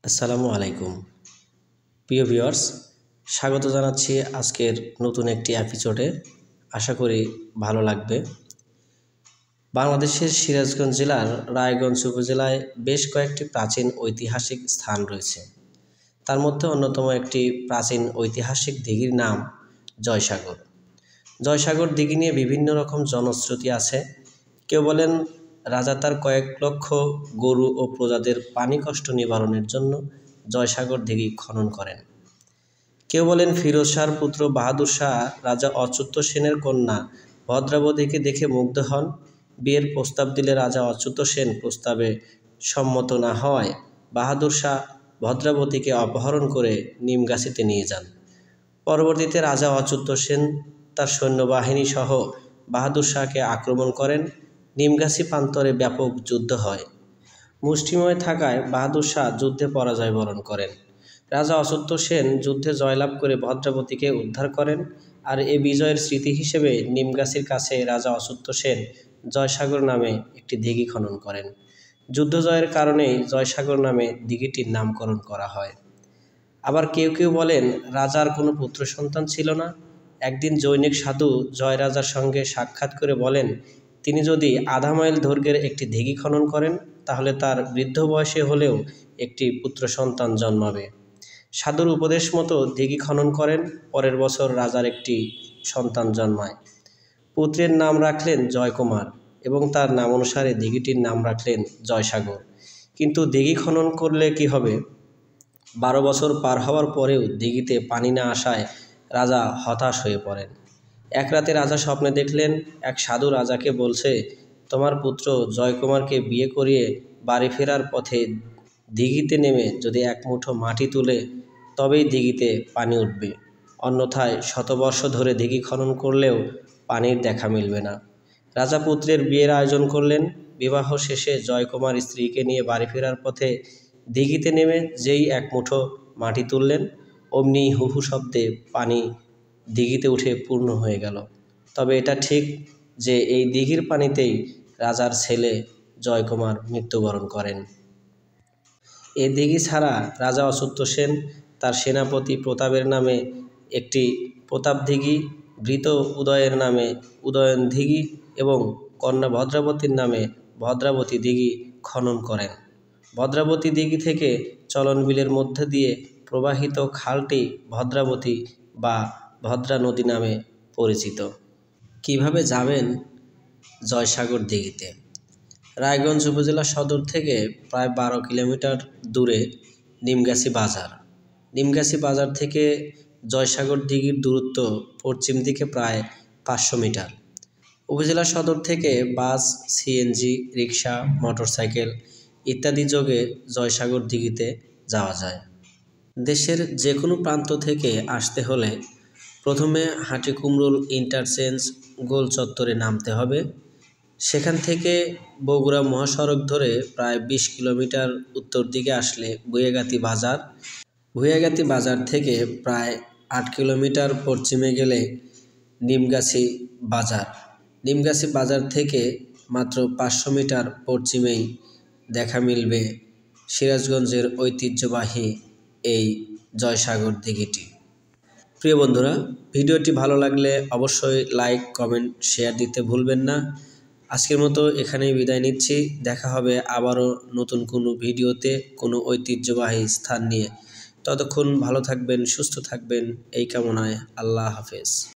আসসালামু আলাইকুম প্রিয় ভিউয়ার্স, স্বাগত জানাচ্ছি আজকের নতুন একটি এপিসোডে। আশা করি ভালো লাগবে। বাংলাদেশের সিরাজগঞ্জ জেলার রায়গঞ্জ উপজেলায় বেশ কয়েকটি প্রাচীন ঐতিহাসিক স্থান রয়েছে। তার মধ্যে অন্যতম একটি প্রাচীন ঐতিহাসিক দিঘির নাম জয়সাগর। জয়সাগর দিঘি নিয়ে বিভিন্ন রকম জনশ্রুতি আছে। কেউ বলেন রাজা তার কয়েক লক্ষ গরু ও প্রজাদের পানি কষ্ট নিবারণের জন্য জয়সাগর দিঘি খনন করেন। কেউ বলেন ফিরোজ শাহর পুত্র বাহাদুর শাহ রাজা অচ্যুত সেনের কন্যা ভদ্রাবতীকে দেখে মুগ্ধ হন। বিয়ের প্রস্তাব দিলে রাজা অচ্যুত সেন প্রস্তাবে সম্মত না হওয়ায় বাহাদুর শাহ ভদ্রাবতীকে অপহরণ করে নিমগাছিতে নিয়ে যান। পরবর্তীতে রাজা অচ্যুত সেন তার সৈন্যবাহিনী সহ বাহাদুর শাহকে আক্রমণ করেন। নিমগাছি প্রান্তরে ব্যাপক যুদ্ধ হয়। মুষ্টিময় থাকায় বাহাদুর শাহ যুদ্ধে পরাজয় বরণ করেন। রাজা অচ্যুত সেন যুদ্ধে জয়লাভ করে ভদ্রাবতীকে উদ্ধার করেন। আর এ বিজয়ের স্মৃতি হিসেবে নিমগাছির কাছে রাজা অচ্যুত সেন জয়সাগর নামে একটি দিঘি খনন করেন। যুদ্ধ জয়ের কারণেই জয়সাগর নামে দিঘিটির নামকরণ করা হয়। আবার কেউ কেউ বলেন রাজার কোনো পুত্র সন্তান ছিল না। একদিন জৈনিক সাধু জয় রাজার সঙ্গে সাক্ষাৎ করে বলেন তিনি যদি আধা মাইল দৈর্ঘ্যের একটি দিঘি খনন করেন তাহলে তার বৃদ্ধ বয়সে হলেও একটি পুত্র সন্তান জন্মাবে। সাধুর উপদেশ মতো দিঘি খনন করেন। পরের বছর রাজার একটি সন্তান জন্মায়। পুত্রের নাম রাখলেন জয়কুমার এবং তার নাম অনুসারে দিঘিটির নাম রাখলেন জয়সাগর। কিন্তু দিঘি খনন করলে কি হবে? 12 বছর পার হওয়ার পরেও দিঘিতে পানি না আসায় রাজা হতাশ হয়ে পড়েন। এক রাতে রাজা স্বপ্নে দেখলেন এক সাধু রাজাকে বলছে, তোমার পুত্র জয়কুমারকে বিয়ে করিয়ে বাড়ি ফেরার পথে দিঘিতে নেমে যদি এক মুঠো মাটি তুলে তবেই দিঘিতে পানি উঠবে, অন্যথায় শতবর্ষ ধরে দিঘি খনন করলেও পানির দেখা মিলবে না। রাজা পুত্রের বিয়ের আয়োজন করলেন। বিবাহ শেষে জয়কুমার স্ত্রীকে নিয়ে বাড়ি ফেরার পথে দিঘিতে নেমে যেই এক মুঠো মাটি তুললেন অমনি হুহু শব্দে পানি দিঘিতে উঠে পূর্ণ হয়ে গেল। তবে এটা ঠিক যে এই দিঘির পানিতেই রাজার ছেলে জয়কুমার মৃত্যুবরণ করেন। এ দিঘি ছাড়া রাজা অচ্যুত সেন তার সেনাপতি প্রতাপের নামে একটি প্রতাপ দিঘি, ভৃত্য উদয়ের নামে উদয়ন দিঘি এবং কন্যা ভদ্রাবতীর নামে ভদ্রাবতী দিঘি খনন করেন। ভদ্রাবতী দিঘি থেকে চলন বিলের মধ্যে দিয়ে প্রবাহিত খালটি ভদ্রাবতী বা ভদ্রা নদী নামে পরিচিত। কিভাবে যাবেন জয়সাগর দিঘিতে? রায়গঞ্জ উপজেলা সদর থেকে প্রায় 12 কিলোমিটার দূরে নিমগাছি বাজার। নিমগাছি বাজার থেকে জয়সাগর দিঘির দূরত্ব পশ্চিম দিকে প্রায় 500 মিটার। উপজেলা সদর থেকে বাস, সিএনজি, রিক্সা, মোটরসাইকেল ইত্যাদি যোগে জয়সাগর দিঘিতে যাওয়া যায়। দেশের যে কোনো প্রান্ত থেকে আসতে হলে প্রথমে হাটিকুমরুল ইন্টারচেঞ্জ গোল চত্বরে নামতে হবে। সেখান থেকে বগুড়া মহাসড়ক ধরে প্রায় 20 কিলোমিটার উত্তর দিকে আসলে ভুঁইয়াগাতি বাজার। ভুঁইয়াগাতি বাজার থেকে প্রায় 8 কিলোমিটার পশ্চিমে গেলে নিমগাছি বাজার। নিমগাছি বাজার থেকে মাত্র 500 মিটার পশ্চিমেই দেখা মিলবে সিরাজগঞ্জের ঐতিহ্যবাহী এই জয়সাগর দিঘিটি। প্রিয় বন্ধুরা, ভিডিওটি ভালো লাগলে অবশ্যই লাইক, কমেন্ট, শেয়ার দিতে ভুলবেন না। আজকের মতো এখানেই বিদায় নিচ্ছি। দেখা হবে আবারও নতুন কোনো ভিডিওতে কোনো ঐতিহ্যবাহী স্থান নিয়ে। ততক্ষণ ভালো থাকবেন, সুস্থ থাকবেন এই কামনায়। আল্লাহ হাফেজ।